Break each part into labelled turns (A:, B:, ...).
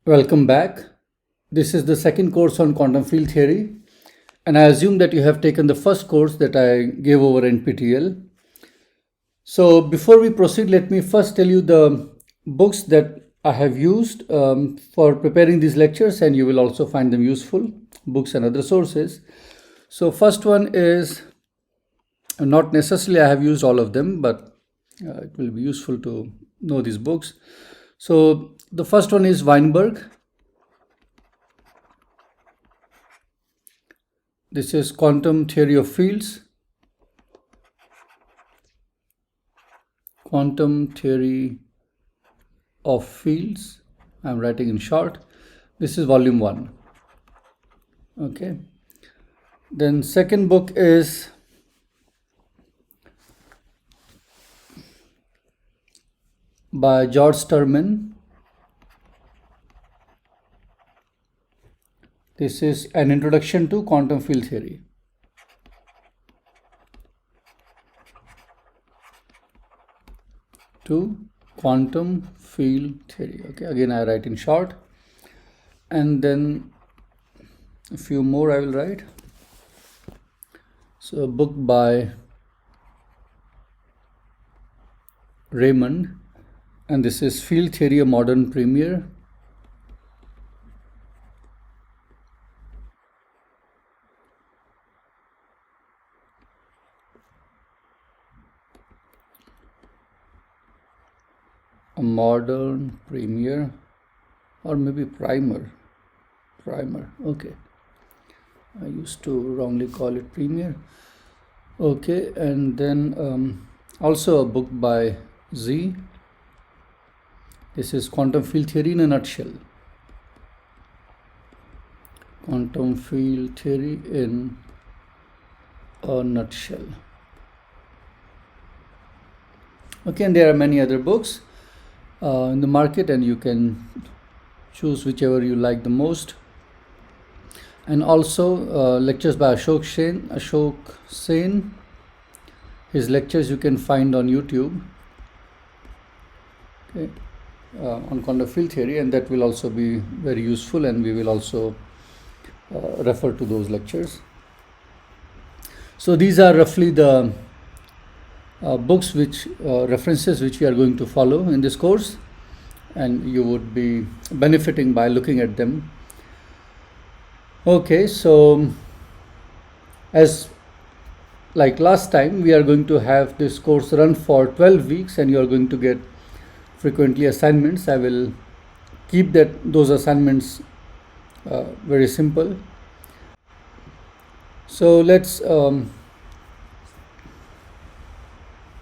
A: Welcome back. This is the second course on quantum field theory, and I assume that you have taken the first course that I gave over NPTEL. So before we proceed, let me first tell you the books that I have used for preparing these lectures, and you will also find them useful, books and other sources. So first one is, not necessarily I have used all of them, but it will be useful to know these books. So the first one is Weinberg. This is Quantum Theory of Fields. Quantum Theory of Fields. I'm writing in short. This is volume 1. Okay. Then second book is by George Sturman. This is an introduction to quantum field theory. Quantum field theory. Okay, again I write in short. And then a few more I will write. So a book by Raymond, and this is Field Theory, a Modern Premier. A modern premier, or maybe primer. Okay, I used to wrongly call it premier. Okay, and then also a book by Z. This is Quantum Field Theory in a Nutshell. Quantum Field Theory in a Nutshell. Okay, and there are many other books in the market, and you can choose whichever you like the most. And also lectures by Ashok Sen. His lectures you can find on YouTube, okay, on quantum field theory, and that will also be very useful, and we will also refer to those lectures. So these are roughly the books references which we are going to follow in this course, and you would be benefiting by looking at them. Okay, so as like last time, we are going to have this course run for 12 weeks, and you are going to get frequently assignments. I will keep those assignments very simple. So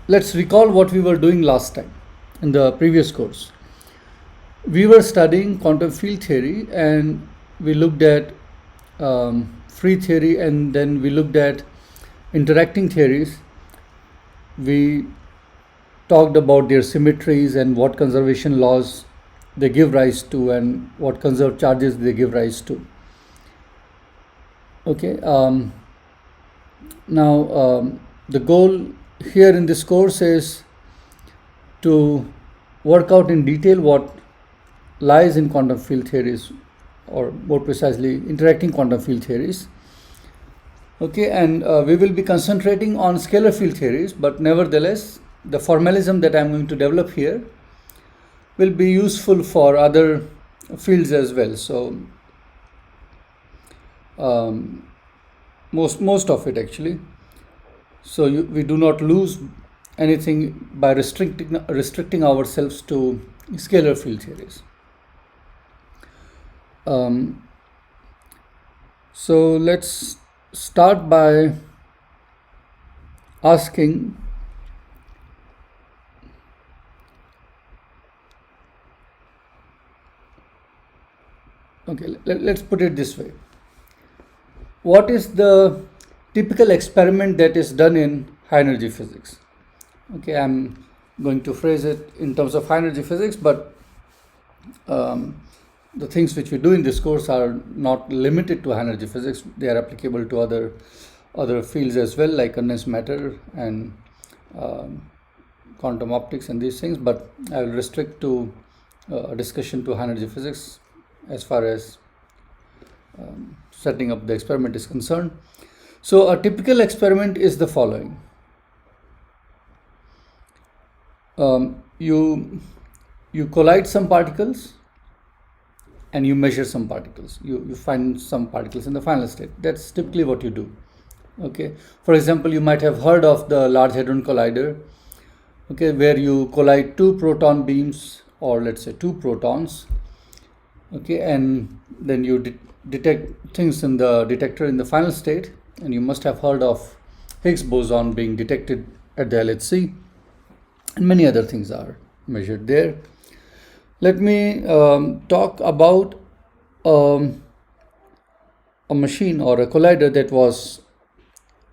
A: let's recall what we were doing last time in the previous course. We were studying quantum field theory, and we looked at free theory, and then we looked at interacting theories. We talked about their symmetries and what conservation laws they give rise to, and what conserved charges they give rise to. Okay, now the goal here in this course is to work out in detail what lies in quantum field theories, or more precisely interacting quantum field theories. Okay, and we will be concentrating on scalar field theories, but nevertheless the formalism that I am going to develop here will be useful for other fields as well. So most of it actually. So we do not lose anything by restricting ourselves to scalar field theories. So let's start by asking, okay, let's put it this way. What is the typical experiment that is done in high energy physics? Okay, I'm going to phrase it in terms of high energy physics, but the things which we do in this course are not limited to high energy physics. They are applicable to other fields as well, like condensed matter and quantum optics and these things, but I will restrict to a discussion to high energy physics as far as setting up the experiment is concerned. So a typical experiment is the following. You collide some particles and you measure some particles. You find some particles in the final state. That's typically what you do. Okay. For example, you might have heard of the Large Hadron Collider, okay, where you collide two proton beams, or let's say two protons, okay, and then you detect things in the detector in the final state. And you must have heard of Higgs boson being detected at the LHC, and many other things are measured there. Let me talk about a machine or a collider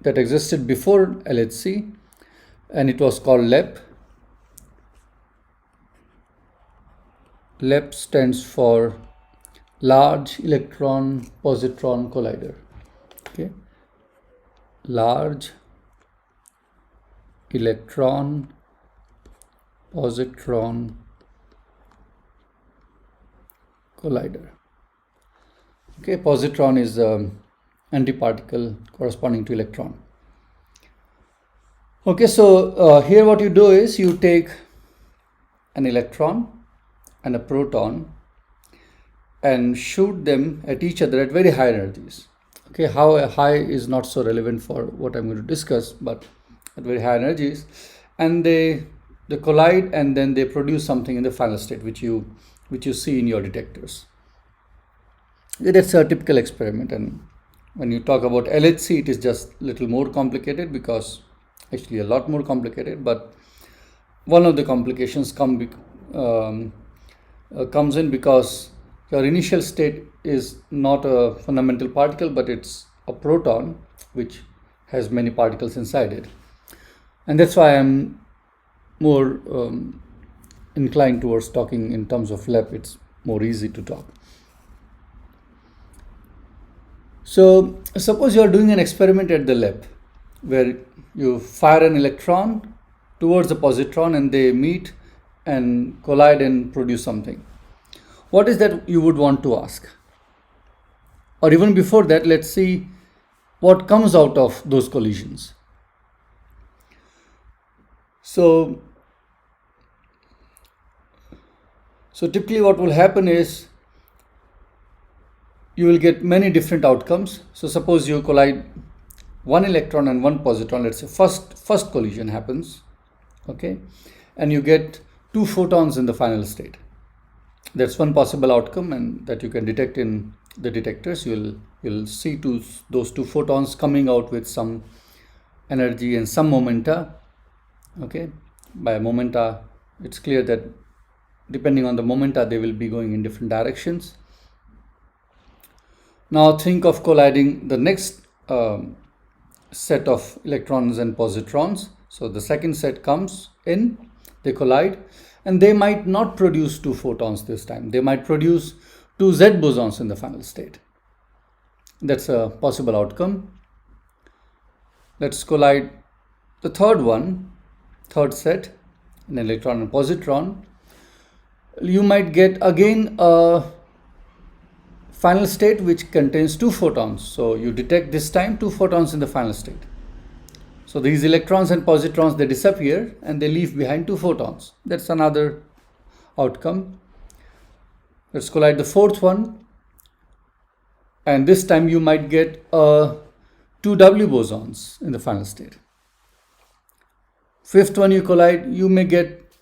A: that existed before LHC, and it was called LEP. LEP stands for Large Electron Positron Collider. Okay, Large Electron Positron Collider. Okay, positron is antiparticle corresponding to electron. Okay, so here what you do is you take an electron and a proton and shoot them at each other at very high energies. Okay, how high is not so relevant for what I'm going to discuss, but at very high energies, and they collide, and then they produce something in the final state which you see in your detectors. That's a typical experiment. And when you talk about LHC, it is just a little more complicated, because actually a lot more complicated, but one of the complications comes in because your initial state is not a fundamental particle, but it's a proton which has many particles inside it. And that's why I'm more inclined towards talking in terms of LEP. It's more easy to talk. So suppose you are doing an experiment at the LEP where you fire an electron towards the positron and they meet and collide and produce something. What is that you would want to ask? Or even before that, let's see what comes out of those collisions. So typically what will happen is you will get many different outcomes. So suppose you collide one electron and one positron, let's say first collision happens, okay, and you get two photons in the final state. That's one possible outcome, and that you can detect in the detectors. You'll see those two photons coming out with some energy and some momenta. Okay, by momenta, it's clear that depending on the momenta, they will be going in different directions. Now think of colliding the next set of electrons and positrons. So the second set comes in, they collide, and they might not produce two photons this time. They might produce two Z bosons in the final state. That's a possible outcome. Let's collide the third set, an electron and positron. You might get again a final state which contains two photons. So you detect this time two photons in the final state. So these electrons and positrons, they disappear and they leave behind two photons. That's another outcome. Let's collide the fourth one. And this time you might get two W bosons in the final state. Fifth one you collide, you may get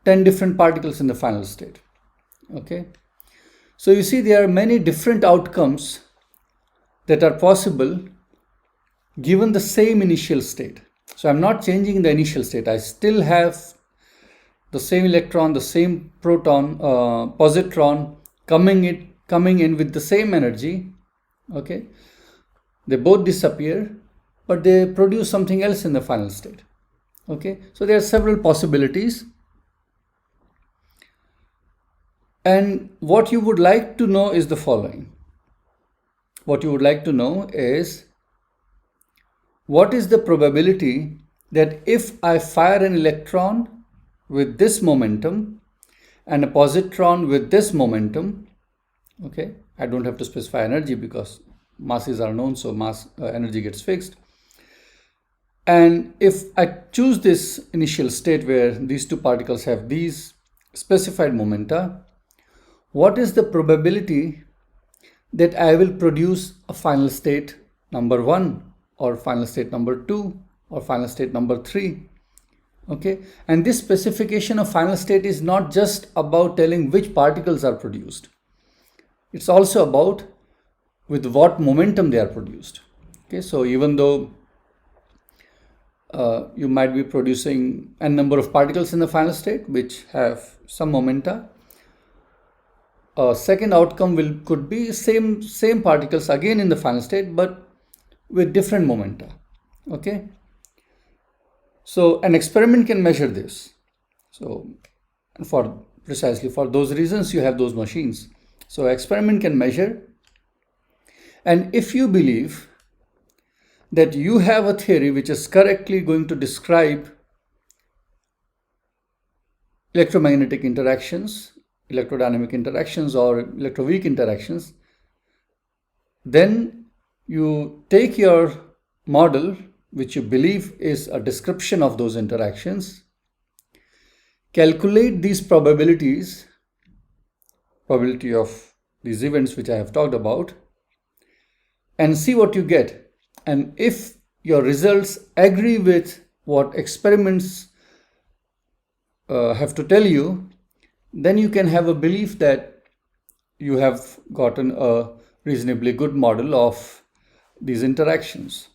A: 10 different particles in the final state. Okay. So you see there are many different outcomes that are possible given the same initial state. So I'm not changing the initial state. I still have the same electron, the same proton, positron coming in with the same energy. Okay, they both disappear, but they produce something else in the final state. Okay, so there are several possibilities. And what you would like to know is the following. What you would like to know is, what is the probability that if I fire an electron with this momentum and a positron with this momentum, Okay, I don't have to specify energy because masses are known, so mass energy gets fixed. And if I choose this initial state where these two particles have these specified momenta, what is the probability that I will produce a final state number 1 or final state number 2 or final state number 3? Okay, and this specification of final state is not just about telling which particles are produced. It's also about with what momentum they are produced. Okay, so even though you might be producing n number of particles in the final state which have some momenta, a second outcome could be same particles again in the final state but with different momenta. Okay, so an experiment can measure this. So precisely for those reasons you have those machines. So experiment can measure, and if you believe that you have a theory which is correctly going to describe electromagnetic interactions, electrodynamic interactions or electroweak interactions, then you take your model which you believe is a description of those interactions, calculate these probabilities, probability of these events which I have talked about, and see what you get. And if your results agree with what experiments have to tell you, then you can have a belief that you have gotten a reasonably good model of these interactions.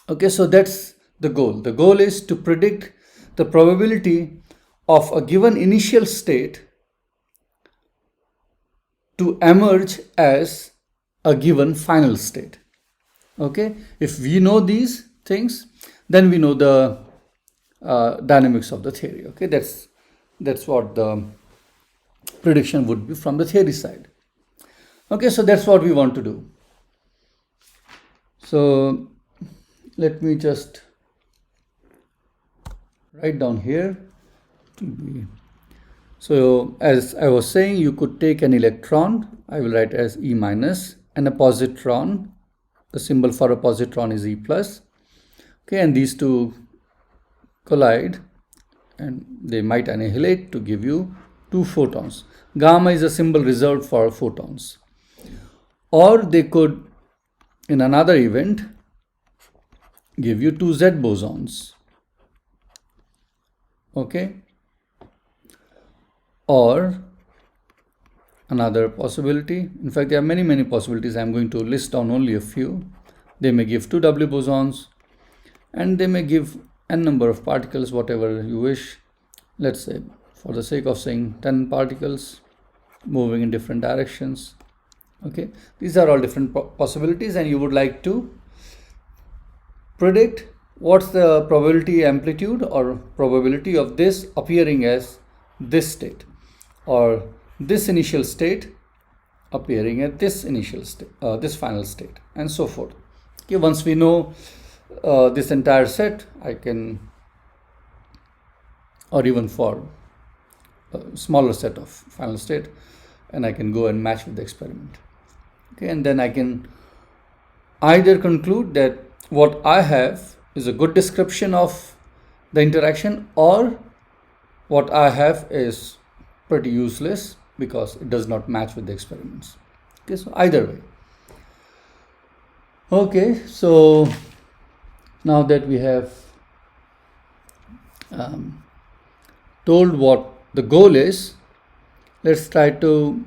A: Okay, so that's the goal. The goal is to predict the probability of a given initial state to emerge as a given final state. Okay, if we know these things, then we know the dynamics of the theory. Okay, that's what the prediction would be from the theory side. Okay, so that's what we want to do. So let me just write down here. So as I was saying, you could take an electron, I will write as E minus, and a positron. The symbol for a positron is E plus. Okay, and these two collide and they might annihilate to give you 2 photons. Gamma is a symbol reserved for photons. Or they could, in another event, give you 2 Z bosons. Okay, or another possibility, in fact there are many possibilities, I am going to list down only a few. They may give 2 W bosons and they may give n number of particles, whatever you wish. Let's say, for the sake of saying, 10 particles moving in different directions. Okay, these are all different possibilities, and you would like to predict what's the probability amplitude or probability of this appearing as this state, or this initial state appearing at this initial state, this final state, and so forth. Okay, once we know this entire set, I can, or even for a smaller set of final state, and I can go and match with the experiment. Okay, and then I can either conclude that what I have is a good description of the interaction, or what I have is pretty useless because it does not match with the experiments. Okay, so either way. Okay, so now that we have told what the goal is, let's try to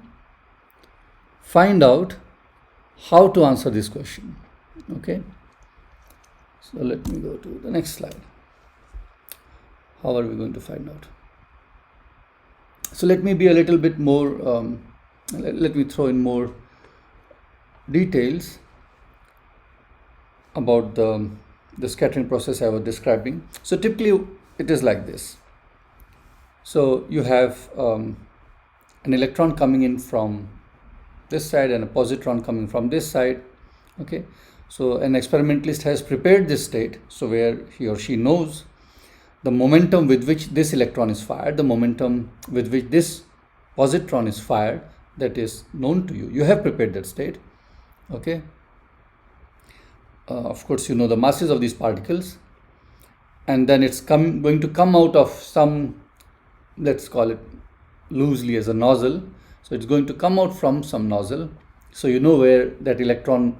A: find out how to answer this question. Okay, so let me go to the next slide. How are we going to find out? So let me be a little bit more, let me throw in more details about the scattering process I was describing. So typically it is like this. So you have an electron coming in from this side and a positron coming from this side. Okay, so an experimentalist has prepared this state, so where he or she knows the momentum with which this electron is fired, the momentum with which this positron is fired, that is known to you. You have prepared that state. Okay. Of course, you know the masses of these particles, and then it's going to come out of some, let's call it loosely as a nozzle. So it's going to come out from some nozzle. So you know where that electron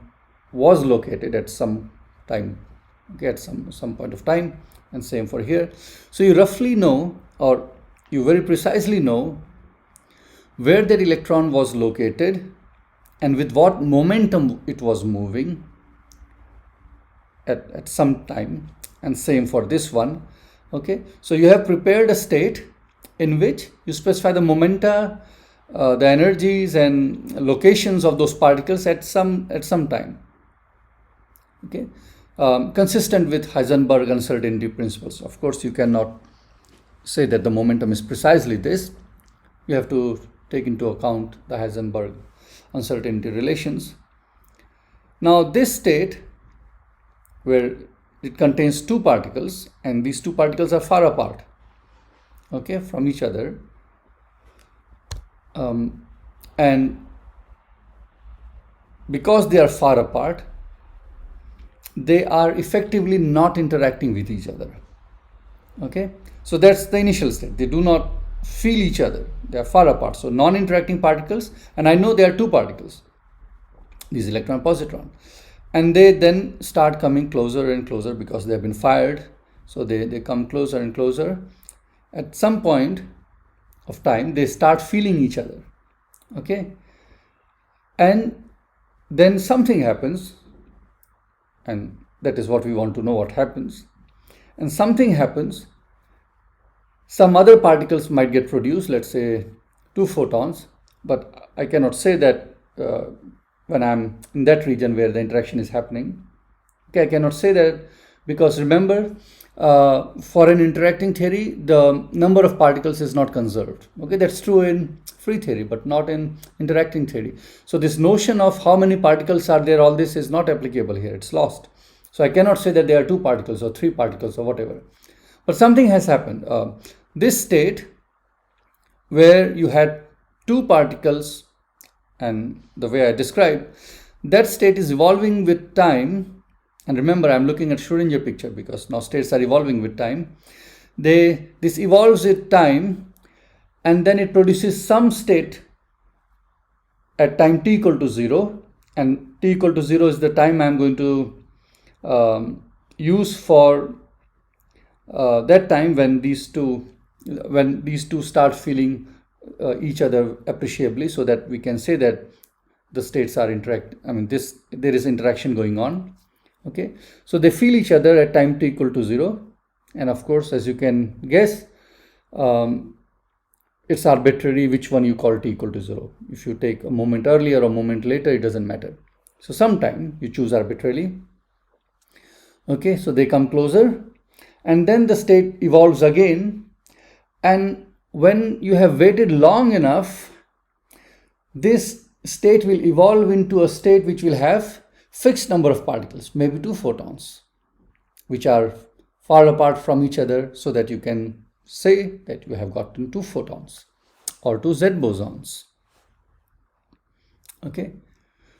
A: was located at some time, okay, at some point of time, and same for here. So you roughly know, or you very precisely know where that electron was located and with what momentum it was moving at some time, and same for this one. Okay, so you have prepared a state in which you specify the momenta, the energies and locations of those particles at some time. Okay, consistent with Heisenberg uncertainty principles. Of course, you cannot say that the momentum is precisely this. You have to take into account the Heisenberg uncertainty relations. Now this state, where it contains two particles, and these two particles are far apart, okay, from each other, and because they are far apart, they are effectively not interacting with each other. Okay, so that's the initial state. They do not feel each other, they are far apart. So non-interacting particles, and I know there are two particles, these electron and positron, and they then start coming closer and closer because they have been fired. So they come closer and closer. At some point of time, they start feeling each other. Okay, and then something happens, and that is what we want to know, what happens. And something happens, some other particles might get produced, let's say 2 photons, but I cannot say that when I'm in that region where the interaction is happening. Okay, I cannot say that because remember, for an interacting theory, the number of particles is not conserved. Okay, that's true in free theory, but not in interacting theory. So this notion of how many particles are there, all this is not applicable here. It's lost. So I cannot say that there are 2 particles or 3 particles or whatever. But something has happened. This state where you had 2 particles, and the way I described, that state is evolving with time. And remember, I'm looking at Schrodinger picture because now states are evolving with time. This evolves with time, and then it produces some state at time t equal to 0, and t equal to 0 is the time I'm going to use for that time when these two start feeling each other appreciably, so that we can say that the states are there is interaction going on. Okay, so they feel each other at time t equal to 0, and of course, as you can guess, it's arbitrary which one you call t equal to 0. If you take a moment earlier or a moment later, it doesn't matter. So sometime you choose arbitrarily. Okay, so they come closer, and then the state evolves again, and when you have waited long enough, this state will evolve into a state which will have fixed number of particles, maybe 2 photons, which are far apart from each other, so that you can say that you have gotten 2 photons or 2 Z bosons. Okay,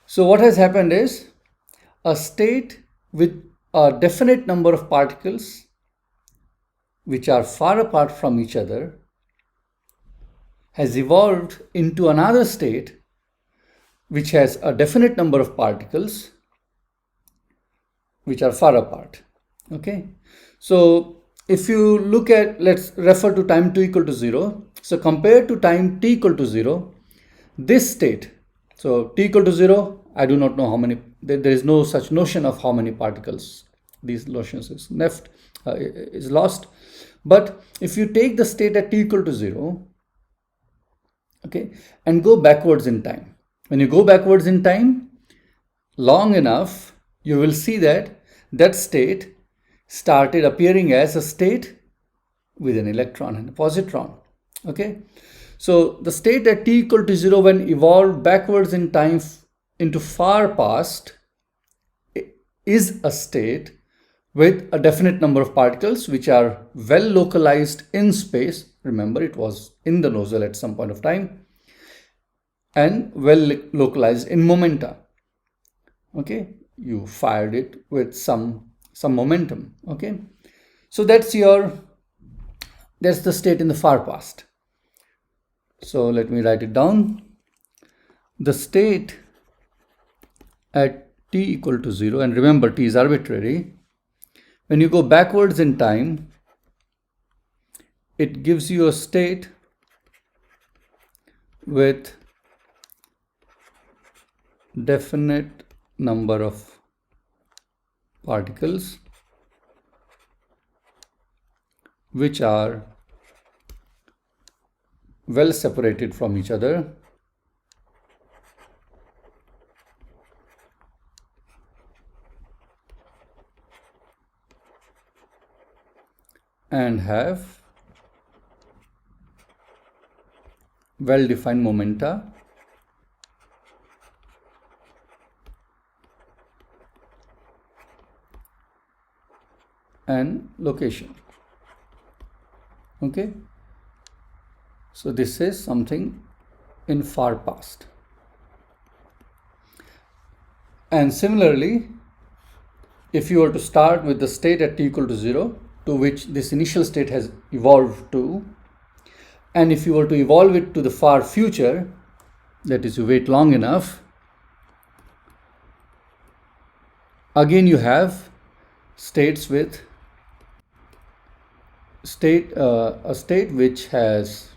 A: so what has happened is a state with a definite number of particles which are far apart from each other has evolved into another state which has a definite number of particles which are far apart. Okay, so if you look at, let's refer to time t equal to 0. So compared to time t equal to 0, this state, so t equal to 0, I do not know how many, there is no such notion of how many particles. These notions is left, is lost. But if you take the state at t equal to 0, okay, and go backwards in time, when you go backwards in time long enough, you will see that that state started appearing as a state with an electron and a positron. Okay, so the state at t equal to 0, when evolved backwards in time into far past, is a state with a definite number of particles which are well localized in space. Remember, it was in the nozzle at some point of time, and well localized in momenta. Okay, you fired it with some momentum. Okay, so that's the state in the far past. So let me write it down. The state at t equal to 0, and remember t is arbitrary, when you go backwards in time, it gives you a state with definite number of particles which are well separated from each other and have well-defined momenta and location. Okay, so this is something in far past. And similarly, if you were to start with the state at t equal to 0, to which this initial state has evolved to, and if you were to evolve it to the far future, that is, you wait long enough, again you have states with a state which has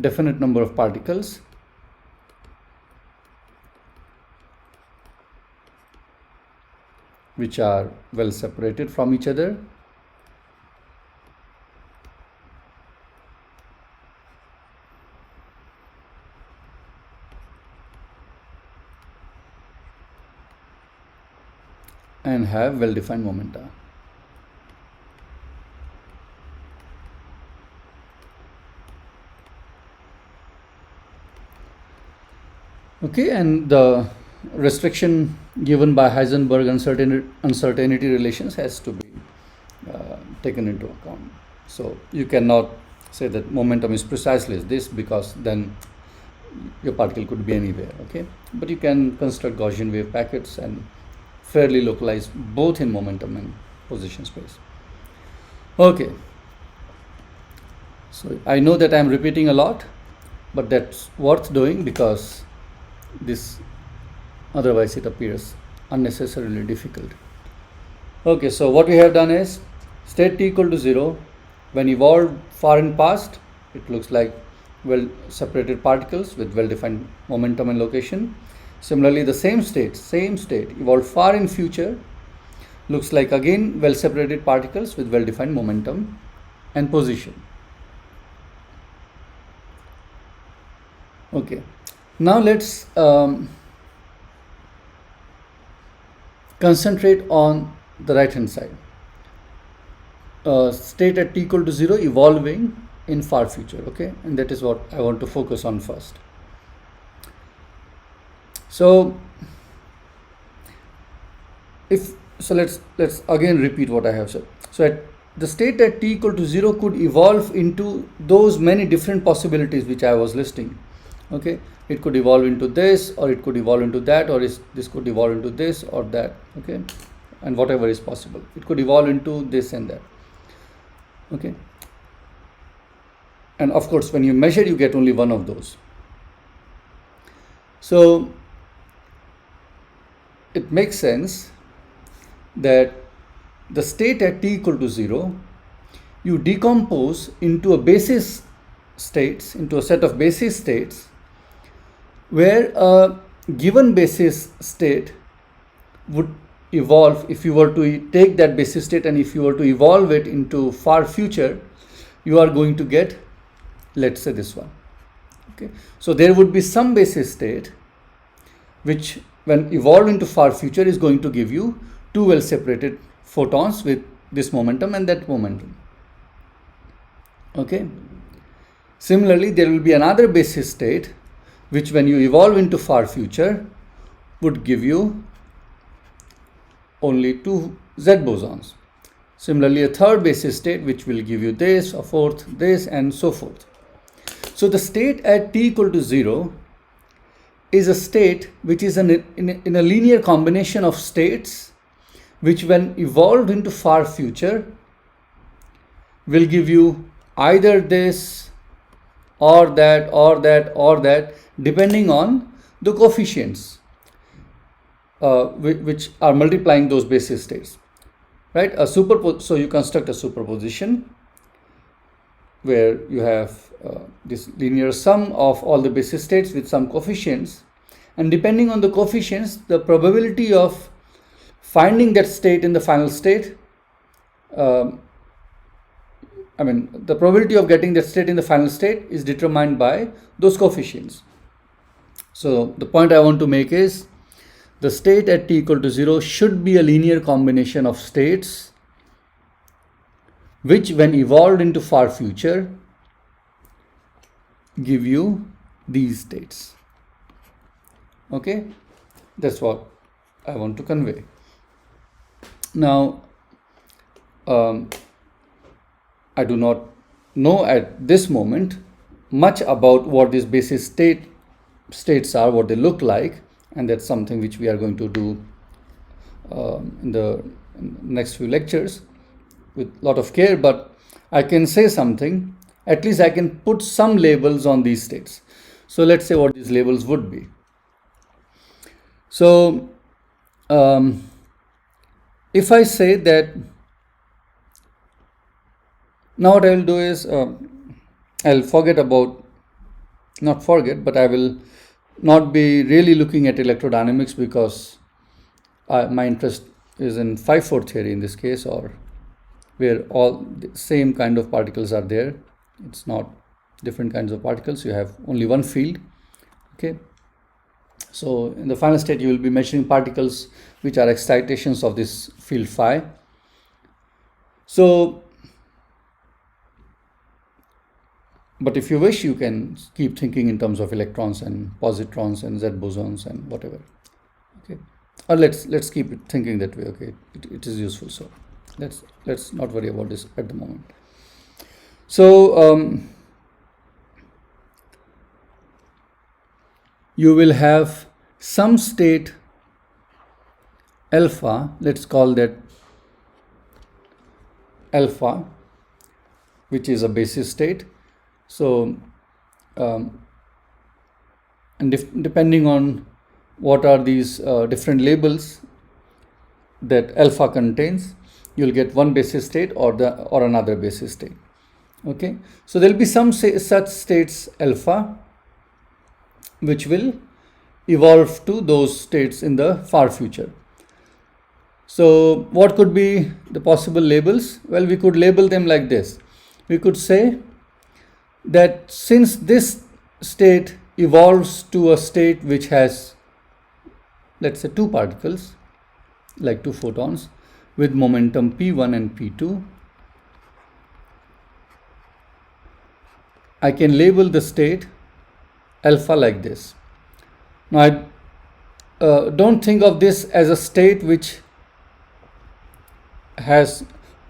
A: definite number of particles which are well separated from each other and have well-defined momenta. Okay, and the restriction given by Heisenberg uncertainty relations has to be taken into account. So you cannot say that momentum is precisely this, because then your particle could be anywhere. Okay, but you can construct Gaussian wave packets and fairly localize both in momentum and position space. Okay, so I know that I am repeating a lot, but that's worth doing because this otherwise it appears unnecessarily difficult. Okay, so what we have done is state t equal to 0, when evolved far in past, it looks like well separated particles with well defined momentum and location. Similarly, the same state evolved far in future, looks like again well separated particles with well defined momentum and position. Okay, now let's concentrate on the right hand side. State at t equal to 0 evolving in far future. Okay, and that is what I want to focus on first. So let's again repeat what I have said. So at the state at t equal to 0 could evolve into those many different possibilities which I was listing. Okay, it could evolve into this, or it could evolve into that, or this could evolve into this or that. Okay, and whatever is possible, it could evolve into this and that. Okay, and of course when you measure you get only one of those. So it makes sense that the state at t equal to 0 you decompose into a set of basis states, where a given basis state would evolve. If you were to take that basis state and if you were to evolve it into far future, you are going to get, let's say, this one. Okay, so there would be some basis state which when evolved into far future is going to give you two well separated photons with this momentum and that momentum. Okay, similarly there will be another basis state which when you evolve into far future would give you only two Z bosons. Similarly a third basis state which will give you this, a fourth this, and so forth. So the state at t equal to 0 is a state which is in a linear combination of states which, when evolved into far future, will give you either this or that or that or that, depending on the coefficients which are multiplying those basis states, right? So you construct a superposition where you have this linear sum of all the basis states with some coefficients, and depending on the coefficients, the probability of finding that state in the final state, the probability of getting that state in the final state is determined by those coefficients. So the point I want to make is the state at t equal to 0 should be a linear combination of states which, when evolved into far future, give you these states. Okay, that's what I want to convey. Now, I do not know at this moment much about what these basis states are, what they look like, and that's something which we are going to do in the next few lectures with a lot of care, but I can say something. At least I can put some labels on these states. So let's say what these labels would be. So if I say that, now what I will do is I'll I will not be really looking at electrodynamics, because my interest is in 5-4 theory in this case, or where all the same kind of particles are there. It's not different kinds of particles. You have only one field. Okay. So in the final state, you will be measuring particles which are excitations of this field phi. So, but if you wish, you can keep thinking in terms of electrons and positrons and Z bosons and whatever. Okay. Or let's keep it thinking that way. Okay. It is useful. So let's not worry about this at the moment. So you will have some state alpha, let's call that alpha, which is a basis state. So and depending on what are these different labels that alpha contains, you'll get one basis state or another basis state. Okay, so there'll be some such states alpha which will evolve to those states in the far future. So what could be the possible labels? Well, we could label them like this. We could say that since this state evolves to a state which has, let's say, two particles, like two photons, with momentum P1 and P2, I can label the state alpha like this. Now, I don't think of this as a state which has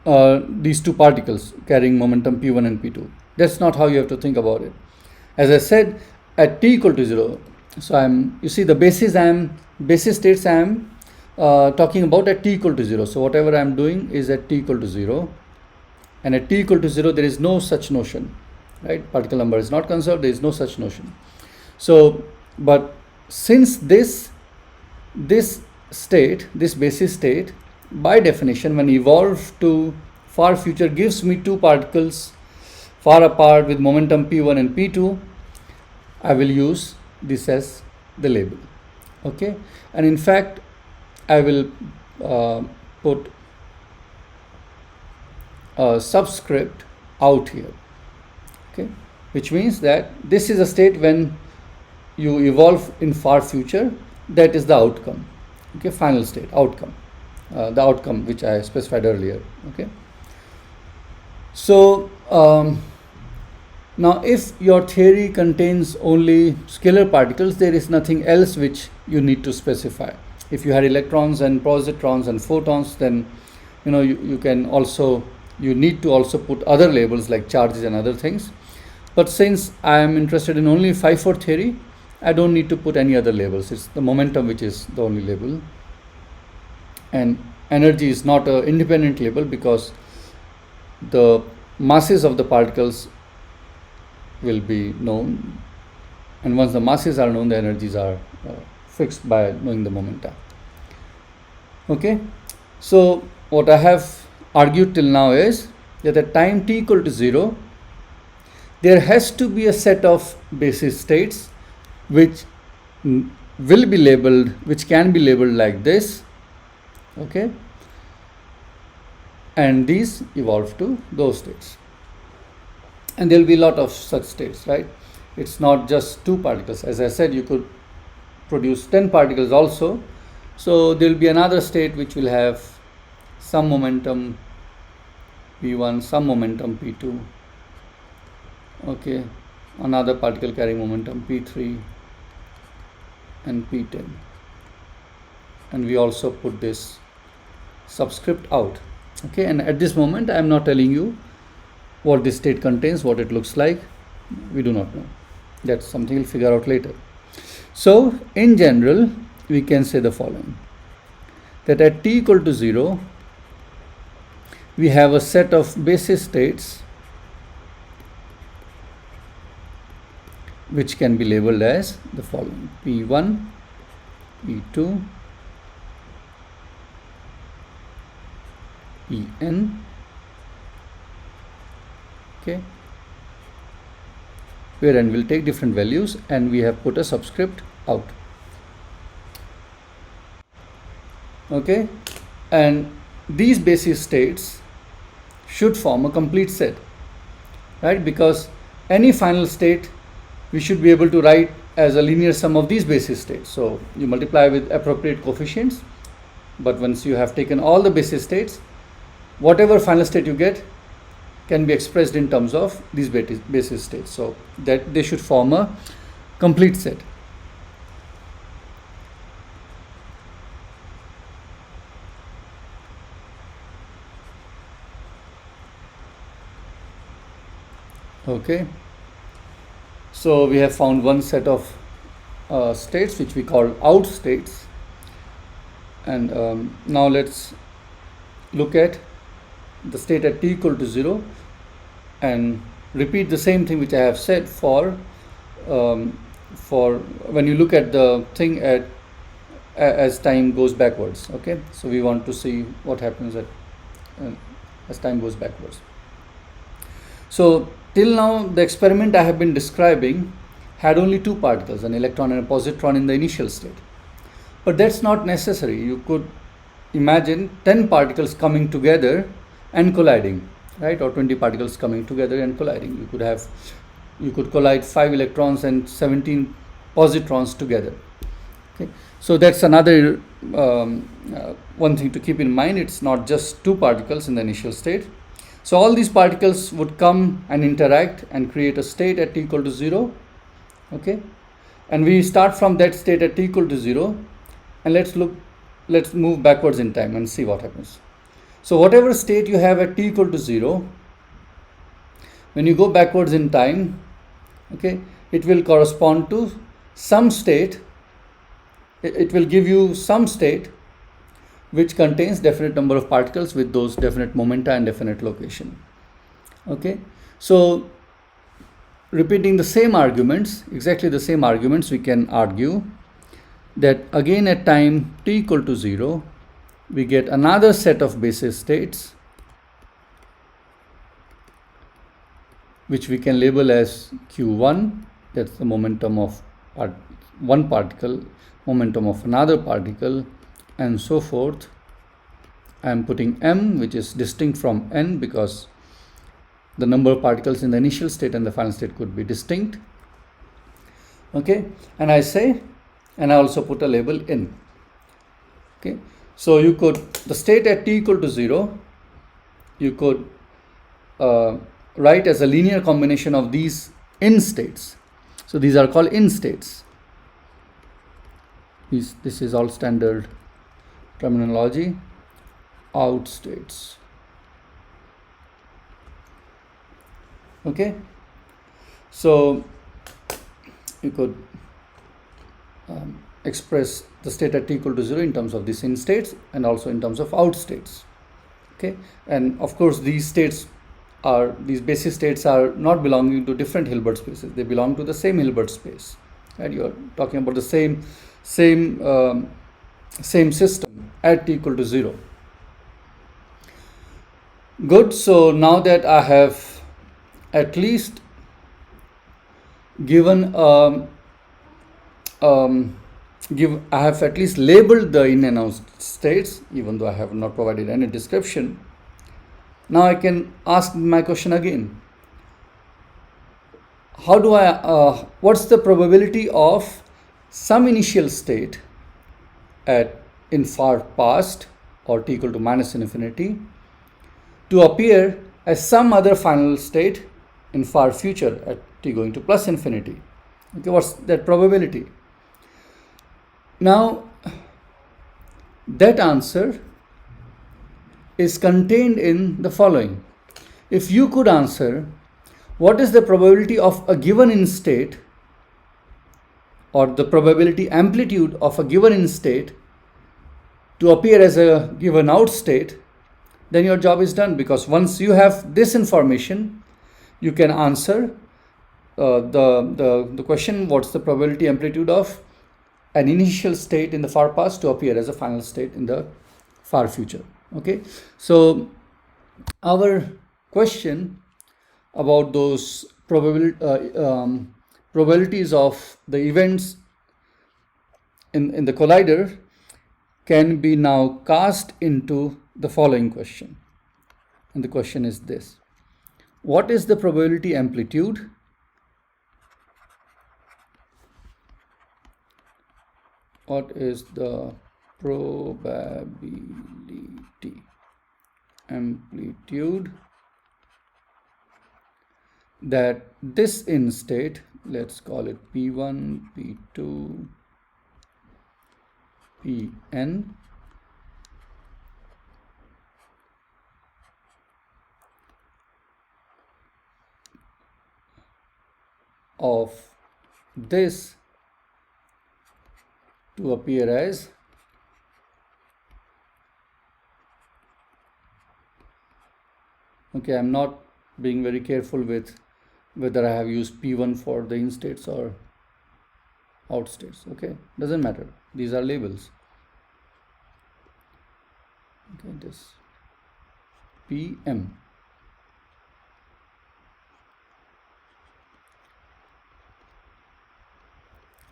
A: these two particles carrying momentum P1 and P2. That's not how you have to think about it. As I said, at t equal to 0, so you see the basis states I am talking about at t equal to 0. So whatever I am doing is at t equal to 0, and at t equal to 0 there is no such notion, right? Particle number is not conserved, there is no such notion. So, but since this state, this basis state, by definition, when evolved to far future, gives me two particles far apart with momentum P1 and P2, I will use this as the label. Okay, and in fact, I will put a subscript out here. Okay, which means that this is a state when you evolve in far future, that is the outcome. Okay, final state, outcome, the outcome which I specified earlier. Okay, so now if your theory contains only scalar particles, there is nothing else which you need to specify. If you had electrons and positrons and photons, then you need to also put other labels like charges and other things. But since I am interested in only 5-4 theory, I don't need to put any other labels. It's the momentum which is the only label. And energy is not an independent label because the masses of the particles will be known. And once the masses are known, the energies are fixed by knowing the momenta. Okay, so what I have argued till now is that at time t equal to 0, there has to be a set of basis states which will be labeled, which can be labeled like this. Okay, and these evolve to those states. And there will be a lot of such states, right? It's not just 2 particles. As I said, you could produce 10 particles also. So there will be another state which will have some momentum P1, some momentum P2. Okay, another particle carrying momentum P3 and P10. And we also put this subscript out. Okay, and at this moment I am not telling you what this state contains, what it looks like. We do not know. That's something we'll figure out later. So in general, we can say the following, that at t equal to 0, we have a set of basis states which can be labeled as the following: P1, P2, En. Okay, where n will take different values, and we have put a subscript out. Okay, and these basis states should form a complete set, right? Because any final state we should be able to write as a linear sum of these basis states. So you multiply with appropriate coefficients, but once you have taken all the basis states, whatever final state you get can be expressed in terms of these basis states, so that they should form a complete set. Okay, so we have found one set of states which we call out states, and now let's look at the state at t equal to 0 and repeat the same thing which I have said for when you look at the thing at as time goes backwards. Okay, so we want to see what happens as time goes backwards. So till now the experiment I have been describing had only 2 particles, an electron and a positron, in the initial state, but that's not necessary. You could imagine 10 particles coming together and colliding, right? Or 20 particles coming together and colliding. You could collide 5 electrons and 17 positrons together. Okay, so that's another one thing to keep in mind. It's not just 2 particles in the initial state. So all these particles would come and interact and create a state at t equal to 0. Okay, and we start from that state at t equal to 0, and let's move backwards in time and see what happens. So whatever state you have at t equal to 0, when you go backwards in time, okay, it will correspond to some state. It will give you some state which contains definite number of particles with those definite momenta and definite location. Okay, so repeating the same arguments, exactly the same arguments, we can argue that again at time t equal to 0, we get another set of basis states which we can label as Q1, that's the momentum of one particle, momentum of another particle, and so forth. I am putting M, which is distinct from N, because the number of particles in the initial state and the final state could be distinct. Okay, and I also put a label N. Okay, so you could, the state at t equal to 0, you could write as a linear combination of these in states. So these are called in states. This is all standard terminology. Out states. Okay, So you could express the state at t equal to 0 in terms of these in states and also in terms of out states. Okay, and of course these basis states are not belonging to different Hilbert spaces. They belong to the same Hilbert space, and you are talking about the same system at t equal to 0. Good. So now that I have at least given I have at least labeled the in and out states, even though I have not provided any description. Now I can ask my question again. How do I, what's the probability of some initial state in far past or t equal to minus infinity to appear as some other final state in far future at t going to plus infinity? Okay, what's that probability? Now, that answer is contained in the following. If you could answer what is the probability of a given in state or the probability amplitude of a given in state to appear as a given out state, then your job is done, because once you have this information, you can answer the question, what's the probability amplitude of an initial state in the far past to appear as a final state in the far future. Okay, so our question about those probabilities of the events in the collider can be now cast into the following question. And the question is this: what is the probability amplitude that this in state, let's call it P1, P2, Pn, of this to appear as okay, I'm not being very careful with whether I have used P1 for the in states or out states. Okay, doesn't matter, these are labels. Okay, this Pm.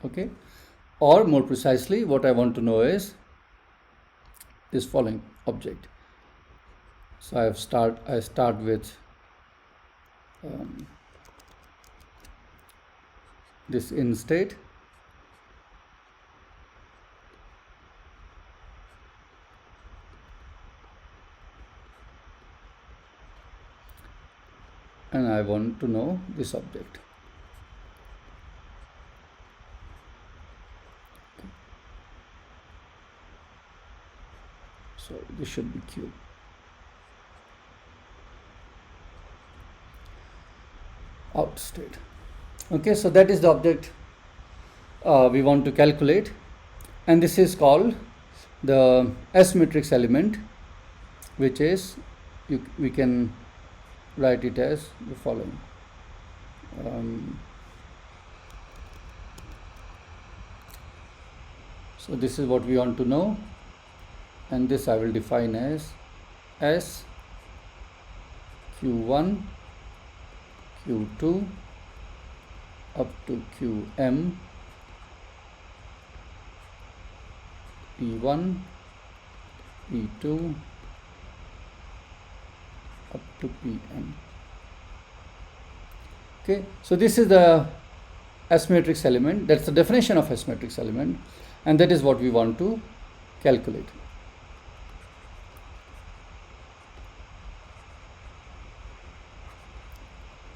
A: Okay, or more precisely, what I want to know is this following object. So I start with this in state, and I want to know this object. So this should be Q. Out state. Okay, so that is the object we want to calculate, and this is called the S matrix element, which is we can write it as the following. So this is what we want to know, and this I will define as S Q1 Q2 up to Qm, P1 P2 up to Pn. Okay, so this is the S matrix element. That's the definition of S matrix element, and that is what we want to calculate.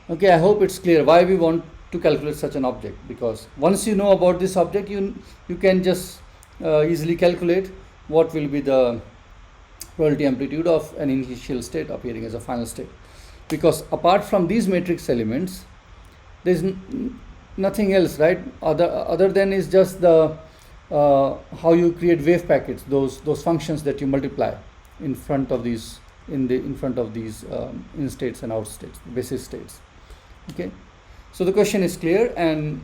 A: Okay, I hope it's clear why we want to calculate such an object, because once you know about this object, you can just easily calculate what will be the probability amplitude of an initial state appearing as a final state. Because apart from these matrix elements, there's nothing else, right? Other than is just the how you create wave packets, those functions that you multiply in front of these in front of these in states and out states, basis states. Okay, so the question is clear, and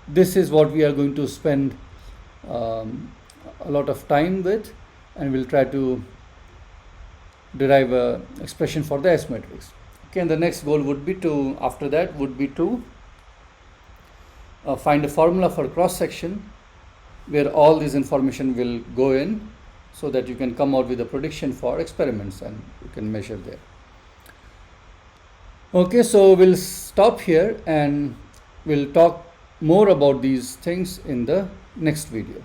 A: this is what we are going to spend a lot of time with, and we'll try to derive a expression for the S matrix. Okay, and the next goal would be to, after that, would be to find a formula for cross section where all this information will go in, so that you can come out with a prediction for experiments and you can measure there. Okay, so we'll stop here and we'll talk more about these things in the next video.